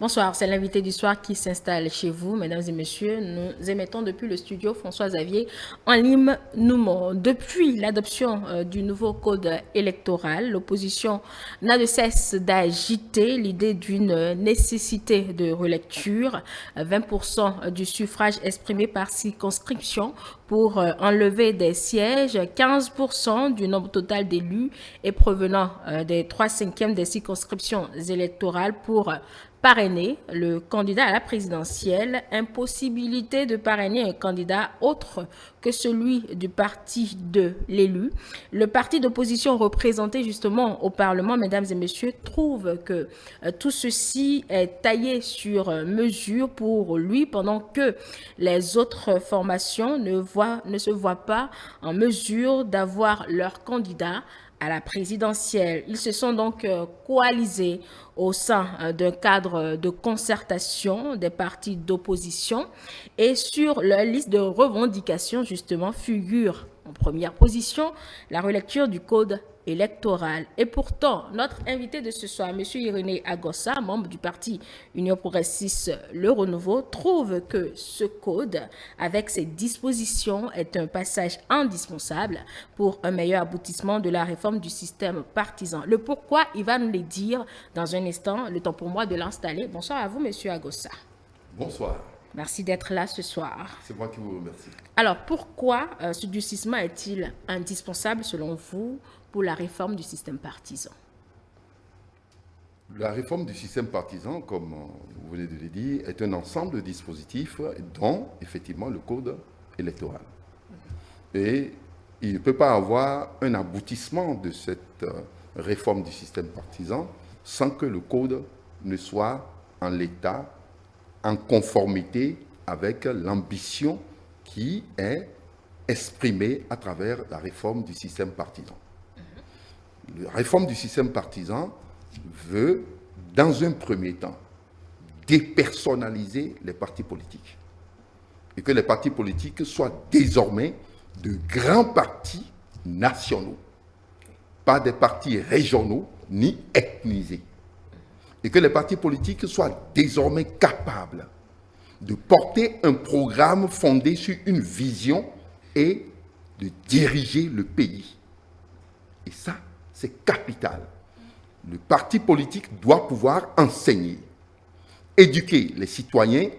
Bonsoir, c'est l'invité du soir qui s'installe chez vous. Mesdames et messieurs, nous émettons depuis le studio François-Xavier en Lime Noumont. Depuis l'adoption du nouveau code électoral, l'opposition n'a de cesse d'agiter l'idée d'une nécessité de relecture. 20% du suffrage exprimé par circonscription pour enlever des sièges, 15% du nombre total d'élus et provenant des 3/5 des circonscriptions électorales pour parrainer le candidat à la présidentielle, impossibilité de parrainer un candidat autre que celui du parti de l'élu. Le parti d'opposition représenté justement au Parlement, mesdames et messieurs, trouve que tout ceci est taillé sur mesure pour lui pendant que les autres formations ne se voient pas en mesure d'avoir leur candidat à la présidentielle. Ils se sont donc coalisés au sein d'un cadre de concertation des partis d'opposition et sur leur liste de revendications, justement, figure en première position la relecture du code électoral. Et pourtant, notre invité de ce soir, M. Irénée Agossa, membre du parti Union Progressiste Le Renouveau, trouve que ce code, avec ses dispositions, est un passage indispensable pour un meilleur aboutissement de la réforme du système partisan. Le pourquoi, il va nous le dire dans un instant. Le temps pour moi de l'installer. Bonsoir à vous, M. Agossa. Bonsoir. Merci d'être là ce soir. C'est moi qui vous remercie. Alors, pourquoi ce durcissement est-il indispensable, selon vous, pour la réforme du système partisan? La réforme du système partisan, comme vous venez de le dire, est un ensemble de dispositifs, dont, effectivement, le code électoral. Et il ne peut pas avoir un aboutissement de cette réforme du système partisan sans que le code ne soit en l'état, en conformité avec l'ambition qui est exprimée à travers la réforme du système partisan. La réforme du système partisan veut, dans un premier temps, dépersonnaliser les partis politiques et que les partis politiques soient désormais de grands partis nationaux, pas des partis régionaux ni ethnisés, et que les partis politiques soient désormais capables de porter un programme fondé sur une vision et de diriger le pays. Et ça, c'est capital. Le parti politique doit pouvoir enseigner, éduquer les citoyens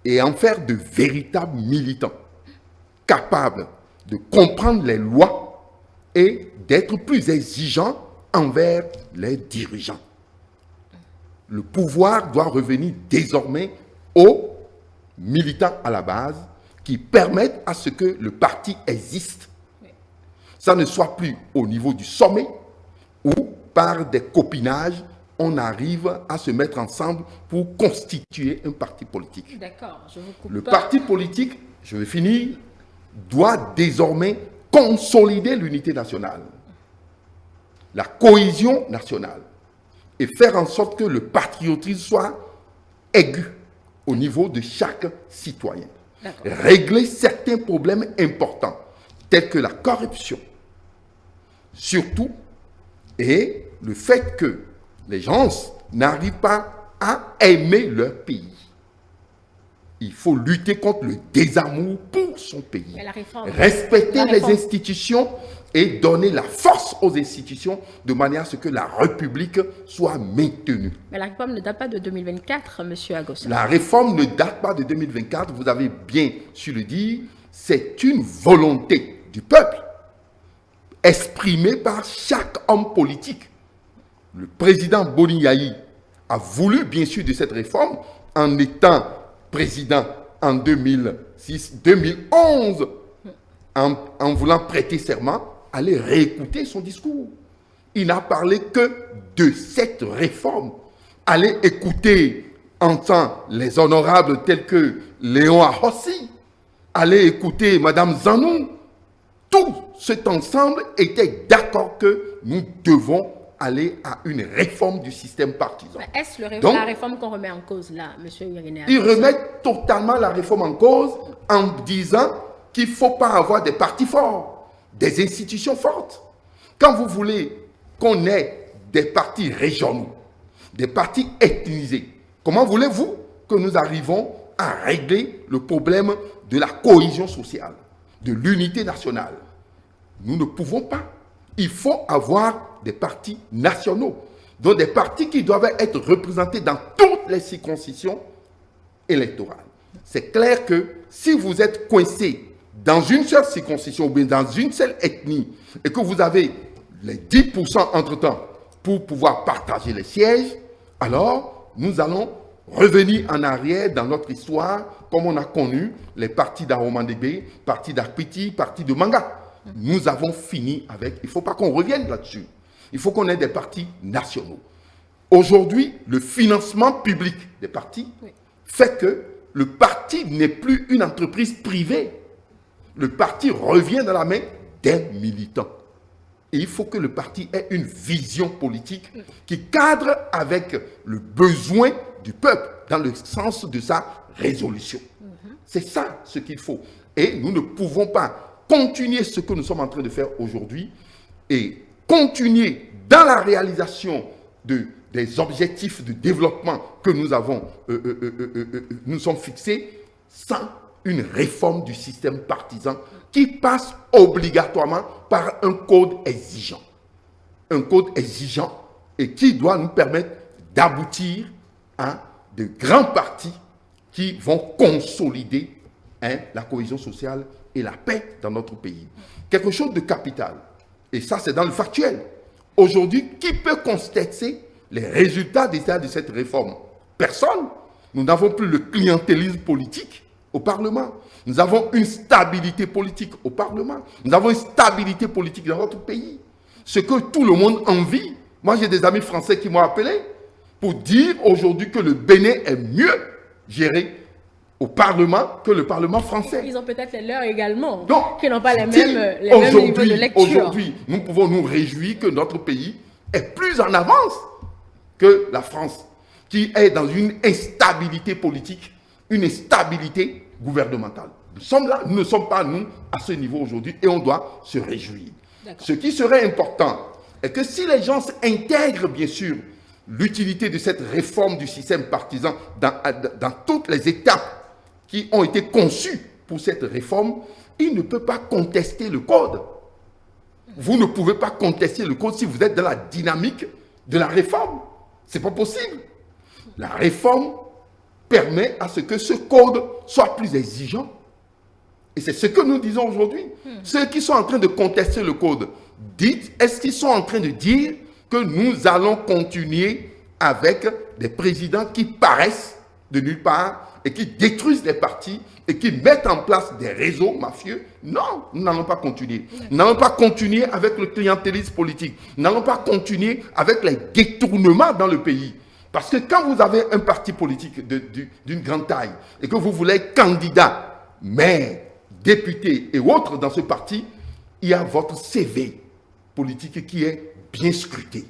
et en faire de véritables militants, capables de comprendre les lois et d'être plus exigeants envers les dirigeants. Le pouvoir doit revenir désormais aux militants à la base qui permettent à ce que le parti existe. Ça ne soit plus au niveau du sommet où, par des copinages, on arrive à se mettre ensemble pour constituer un parti politique. D'accord, je vous coupe. Le parti politique, je vais finir, doit désormais consolider l'unité nationale, la cohésion nationale, et faire en sorte que le patriotisme soit aigu au niveau de chaque citoyen. Régler certains problèmes importants, tels que la corruption, surtout, et le fait que les gens n'arrivent pas à aimer leur pays. Il faut lutter contre le désamour pour son pays. Respecter les institutions et donner la force aux institutions de manière à ce que la République soit maintenue. Mais la réforme ne date pas de 2024, M. Agossa. La réforme ne date pas de 2024, vous avez bien su le dire. C'est une volonté du peuple exprimée par chaque homme politique. Le président Boni Yayi a voulu bien sûr de cette réforme en étant président en 2011, en voulant prêter serment, allez réécouter son discours. Il n'a parlé que de cette réforme. Allez écouter, entendre les honorables tels que Léon Ahossi. Allez écouter Madame Zanou. Tout cet ensemble était d'accord que nous devons aller à une réforme du système partisan. Est-ce la réforme qu'on remet en cause là, M. Irénée Agossa? Ils remettent totalement la réforme en cause en disant qu'il ne faut pas avoir des partis forts, des institutions fortes. Quand vous voulez qu'on ait des partis régionaux, des partis ethnisés, Comment voulez-vous que nous arrivons à régler le problème de la cohésion sociale, de l'unité nationale? Nous ne pouvons pas. Il faut avoir des partis nationaux, donc des partis qui doivent être représentés dans toutes les circonscriptions électorales. C'est clair que si vous êtes coincé dans une seule circonscription ou bien dans une seule ethnie et que vous avez les 10% entre-temps pour pouvoir partager les sièges, alors nous allons revenir en arrière dans notre histoire comme on a connu les partis d'Aromandébé, partis d'Arpiti, partis de Manga. Nous avons fini avec... Il ne faut pas qu'on revienne là-dessus. Il faut qu'on ait des partis nationaux. Aujourd'hui, le financement public des partis fait que le parti n'est plus une entreprise privée. Le parti revient dans la main des militants. Et il faut que le parti ait une vision politique qui cadre avec le besoin du peuple dans le sens de sa résolution. C'est ça ce qu'il faut. Et nous ne pouvons pas continuer ce que nous sommes en train de faire aujourd'hui et continuer dans la réalisation des objectifs de développement que nous sommes fixés sans une réforme du système partisan qui passe obligatoirement par un code exigeant. Un code exigeant et qui doit nous permettre d'aboutir à de grands partis qui vont consolider la cohésion sociale et la paix dans notre pays. Quelque chose de capital. Et ça, c'est dans le factuel. Aujourd'hui, qui peut constater les résultats de cette réforme? Personne. Nous n'avons plus le clientélisme politique au Parlement. Nous avons une stabilité politique au Parlement. Nous avons une stabilité politique dans notre pays. Ce que tout le monde envie. Moi, j'ai des amis français qui m'ont appelé pour dire aujourd'hui que le Bénin est mieux géré au Parlement que le Parlement français. Ils ont peut-être les leurs également, donc, qui n'ont pas les mêmes niveaux de lecture. Aujourd'hui, nous pouvons nous réjouir que notre pays est plus en avance que la France, qui est dans une instabilité politique, une instabilité gouvernementale. Nous sommes là, nous ne sommes pas, nous, à ce niveau aujourd'hui, et on doit se réjouir. Ce qui serait important est que si les gens intègrent, bien sûr, l'utilité de cette réforme du système partisan dans toutes les étapes qui ont été conçues pour cette réforme, ils ne peuvent pas contester le code. Vous ne pouvez pas contester le code si vous êtes dans la dynamique de la réforme. Ce n'est pas possible. La réforme permet à ce que ce code soit plus exigeant. Et c'est ce que nous disons aujourd'hui. Ceux qui sont en train de contester le code, dites, est-ce qu'ils sont en train de dire que nous allons continuer avec des présidents qui paraissent de nulle part et qui détruisent les partis et qui mettent en place des réseaux mafieux? Non, nous n'allons pas continuer. Nous n'allons pas continuer avec le clientélisme politique. Nous n'allons pas continuer avec les détournements dans le pays. Parce que quand vous avez un parti politique d'une grande taille et que vous voulez être candidat, maire, député et autres dans ce parti, il y a votre CV politique qui est bien scruté.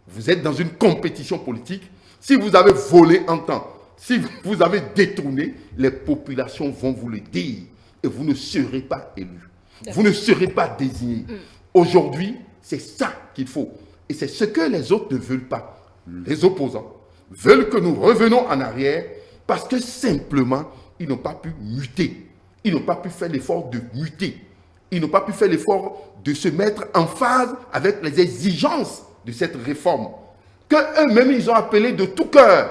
Vous êtes dans une compétition politique. Si vous avez volé un temps, si vous avez détourné, les populations vont vous le dire et vous ne serez pas élu. Vous ne serez pas désigné. Aujourd'hui, c'est ça qu'il faut. Et c'est ce que les autres ne veulent pas. Les opposants veulent que nous revenons en arrière parce que simplement, ils n'ont pas pu muter. Ils n'ont pas pu faire l'effort de muter. Ils n'ont pas pu faire l'effort de se mettre en phase avec les exigences de cette réforme qu'eux-mêmes, ils ont appelé de tout cœur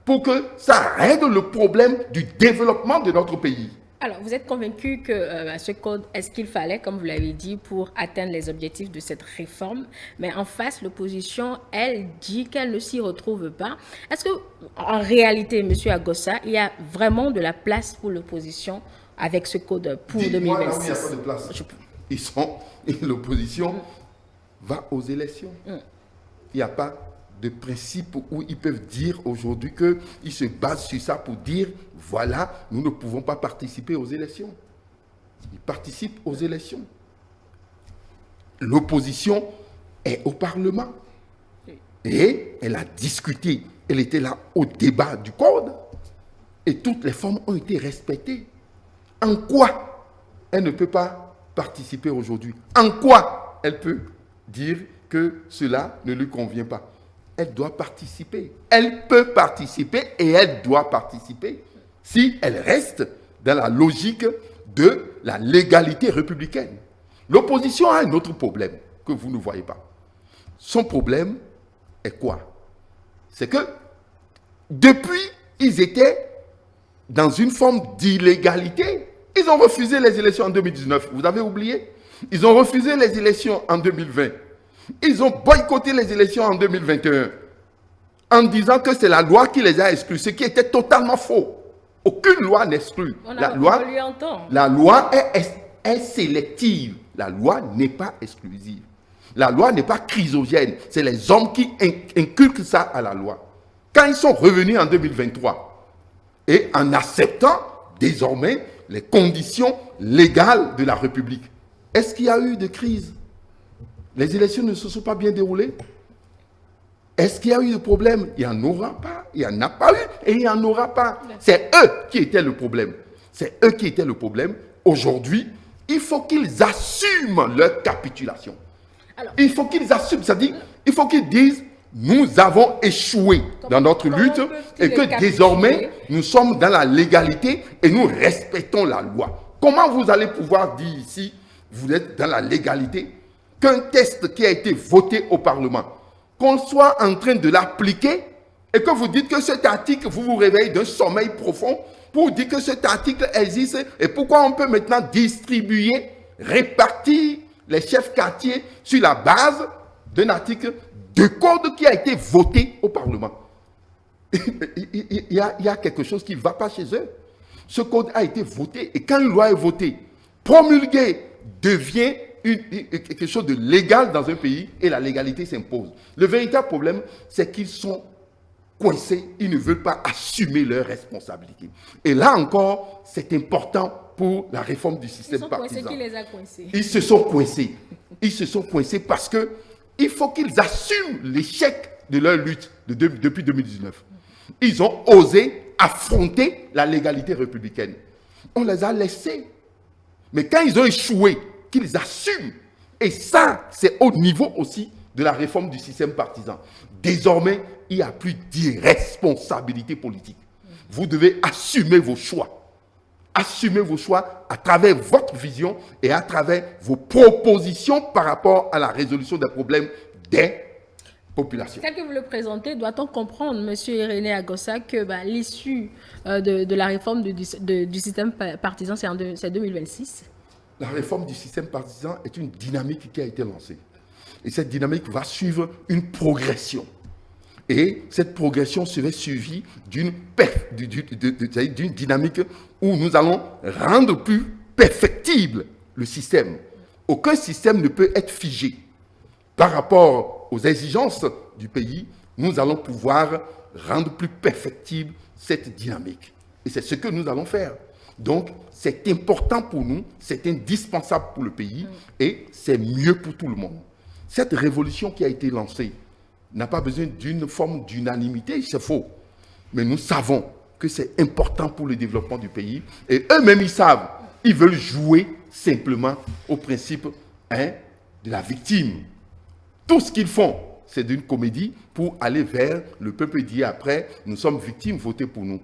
pour que ça règle le problème du développement de notre pays. Alors, vous êtes convaincu que ce code est ce qu'il fallait, comme vous l'avez dit, pour atteindre les objectifs de cette réforme. Mais en face, l'opposition, elle dit qu'elle ne s'y retrouve pas. Est-ce que, en réalité, M. Agossa, il y a vraiment de la place pour l'opposition avec ce code pour 2026? Moi, là où il n'y a pas de place. L'opposition va aux élections. Il n'y a pas de principe où ils peuvent dire aujourd'hui qu'ils se basent sur ça pour dire, voilà, nous ne pouvons pas participer aux élections. Ils participent aux élections. L'opposition est au Parlement. Et elle a discuté. Elle était là au débat du code. Et toutes les formes ont été respectées. En quoi elle ne peut pas participer aujourd'hui? En quoi elle peut dire que cela ne lui convient pas? elle doit participer. Elle peut participer et elle doit participer si elle reste dans la logique de la légalité républicaine. L'opposition a un autre problème que vous ne voyez pas. Son problème est quoi? C'est que depuis, ils étaient dans une forme d'illégalité. Ils ont refusé les élections en 2019. Vous avez oublié? Ils ont refusé les élections en 2020. Ils ont boycotté les élections en 2021 en disant que c'est la loi qui les a exclus, ce qui était totalement faux. Aucune loi n'exclut. La loi est sélective. La loi n'est pas exclusive. La loi n'est pas chrysogène. C'est les hommes qui inculquent ça à la loi. Quand ils sont revenus en 2023 et en acceptant désormais les conditions légales de la République, est-ce qu'il y a eu de crise? Les élections ne se sont pas bien déroulées? Est-ce qu'il y a eu de problème? Il n'y en aura pas. Il n'y en a pas eu et il n'y en aura pas. C'est eux qui étaient le problème. C'est eux qui étaient le problème. Aujourd'hui, il faut qu'ils assument leur capitulation. Alors, il faut qu'ils assument, c'est-à-dire, il faut qu'ils disent, nous avons échoué dans notre lutte et que désormais, nous sommes dans la légalité et nous respectons la loi. Comment vous allez pouvoir dire ici, vous êtes dans la légalité, qu'un texte qui a été voté au Parlement, qu'on soit en train de l'appliquer et que vous dites que cet article, vous vous réveillez d'un sommeil profond pour dire que cet article existe et pourquoi on peut maintenant distribuer, répartir les chefs quartiers sur la base d'un article de code qui a été voté au Parlement. Il y a quelque chose qui ne va pas chez eux. Ce code a été voté et quand une loi est votée, promulguée, devient quelque chose de légal dans un pays et la légalité s'impose. Le véritable problème, c'est qu'ils sont coincés, ils ne veulent pas assumer leurs responsabilités. Et là encore, c'est important pour la réforme du système partisan. Qui les a coincés. Ils se sont coincés. Ils se sont coincés parce que il faut qu'ils assument l'échec de leur lutte depuis 2019. Ils ont osé affronter la légalité républicaine. On les a laissés. Mais quand ils ont échoué, qu'ils assument. Et ça, c'est au niveau aussi de la réforme du système partisan. Désormais, il n'y a plus d'irresponsabilité politique. Vous devez assumer vos choix. Assumez vos choix à travers votre vision et à travers vos propositions par rapport à la résolution des problèmes des populations. Tel que vous le présentez, doit-on comprendre, M. Irénée Agossa, que l'issue de la réforme du système partisan, c'est 2026? La réforme du système partisan est une dynamique qui a été lancée. Et cette dynamique va suivre une progression. Et cette progression serait suivie d'une dynamique où nous allons rendre plus perfectible le système. Aucun système ne peut être figé. Par rapport aux exigences du pays, nous allons pouvoir rendre plus perfectible cette dynamique. Et c'est ce que nous allons faire. Donc, c'est important pour nous, c'est indispensable pour le pays et c'est mieux pour tout le monde. Cette révolution qui a été lancée n'a pas besoin d'une forme d'unanimité, c'est faux. Mais nous savons que c'est important pour le développement du pays. Et eux-mêmes, ils savent, ils veulent jouer simplement au principe de la victime. Tout ce qu'ils font, c'est d'une comédie pour aller vers le peuple dit après, nous sommes victimes, votez pour nous.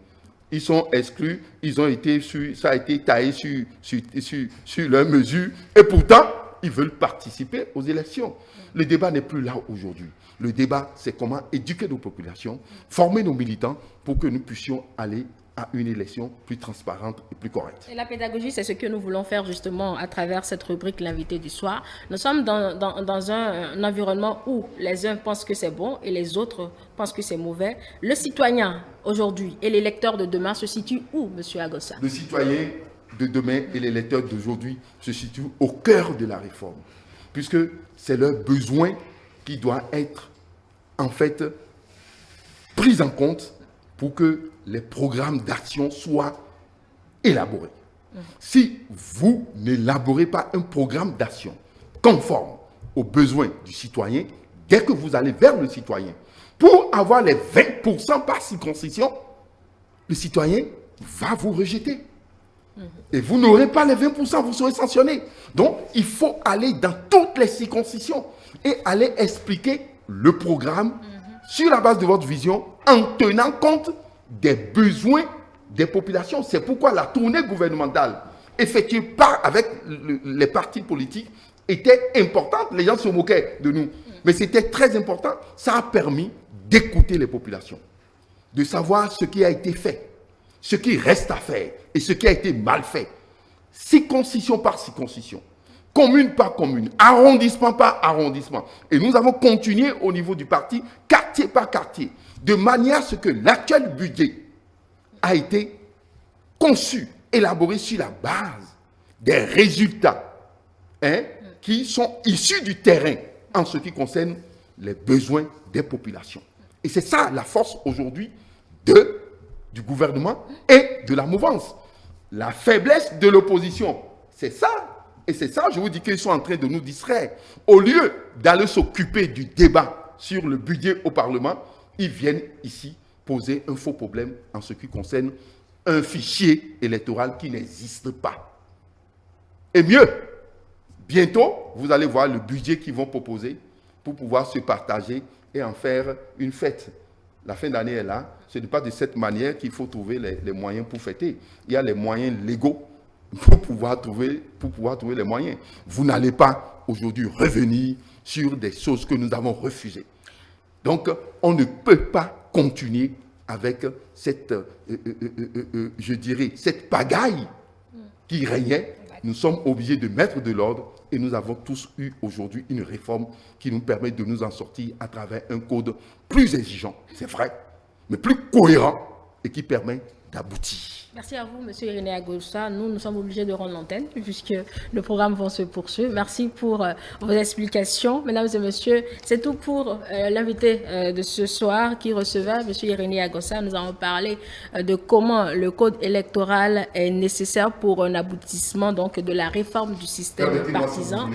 Ils sont exclus, ils ont été ça a été taillé sur leurs mesures. Et pourtant, ils veulent participer aux élections. Le débat n'est plus là aujourd'hui. Le débat, c'est comment éduquer nos populations, former nos militants pour que nous puissions aller à une élection plus transparente et plus correcte. Et la pédagogie, c'est ce que nous voulons faire justement à travers cette rubrique L'invité du soir. Nous sommes dans un environnement où les uns pensent que c'est bon et les autres pensent que c'est mauvais. Le citoyen aujourd'hui et l'électeur de demain se situent où, M. Agossa? Le citoyen de demain et l'électeur d'aujourd'hui se situent au cœur de la réforme, puisque c'est leur besoin qui doit être en fait pris en compte pour que les programmes d'action soient élaborés. Si vous n'élaborez pas un programme d'action conforme aux besoins du citoyen, dès que vous allez vers le citoyen, pour avoir les 20% par circonscription, le citoyen va vous rejeter. Et vous n'aurez pas les 20%, vous serez sanctionné. Donc, il faut aller dans toutes les circonscriptions et aller expliquer le programme sur la base de votre vision, en tenant compte des besoins des populations. C'est pourquoi la tournée gouvernementale effectuée avec les partis politiques était importante. Les gens se moquaient de nous. Mais c'était très important. Ça a permis d'écouter les populations, de savoir ce qui a été fait, ce qui reste à faire et ce qui a été mal fait. Circoncision par circoncision, commune par commune, arrondissement par arrondissement. Et nous avons continué au niveau du parti, quartier par quartier, de manière à ce que l'actuel budget a été conçu, élaboré sur la base des résultats qui sont issus du terrain en ce qui concerne les besoins des populations. Et c'est ça la force aujourd'hui du gouvernement et de la mouvance. La faiblesse de l'opposition, c'est ça. Et c'est ça, je vous dis qu'ils sont en train de nous distraire. Au lieu d'aller s'occuper du débat sur le budget au Parlement, ils viennent ici poser un faux problème en ce qui concerne un fichier électoral qui n'existe pas. Et mieux, bientôt, vous allez voir le budget qu'ils vont proposer pour pouvoir se partager et en faire une fête. La fin d'année est là. Ce n'est pas de cette manière qu'il faut trouver les moyens pour fêter. Il y a les moyens légaux pour pouvoir trouver les moyens. Vous n'allez pas aujourd'hui revenir sur des choses que nous avons refusées. Donc, on ne peut pas continuer avec cette, je dirais, cette pagaille qui régnait. Nous sommes obligés de mettre de l'ordre et nous avons tous eu aujourd'hui une réforme qui nous permet de nous en sortir à travers un code plus exigeant, c'est vrai, mais plus cohérent et qui permet d'aboutir. Merci à vous, M. Irénée Agossa. Nous sommes obligés de rendre l'antenne puisque le programme va se poursuivre. Merci pour vos explications. Mesdames et messieurs, c'est tout pour l'invité de ce soir qui recevait M. Irénée Agossa. Nous avons parlé de comment le code électoral est nécessaire pour un aboutissement donc, de la réforme du système partisan.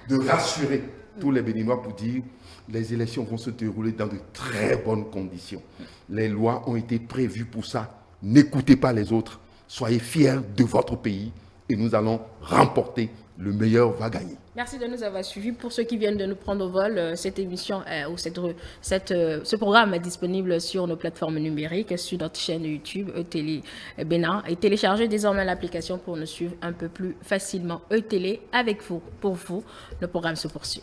De rassurer tous les Béninois pour dire les élections vont se dérouler dans de très bonnes conditions. Les lois ont été prévues pour ça. N'écoutez pas les autres, soyez fiers de votre pays et nous allons remporter. Le meilleur va gagner. Merci de nous avoir suivis. Pour ceux qui viennent de nous prendre au vol, cette émission ou ce programme est disponible sur nos plateformes numériques, sur notre chaîne YouTube E-Télé Bénin et téléchargez désormais l'application pour nous suivre un peu plus facilement. E-Télé avec vous, pour vous, le programme se poursuit.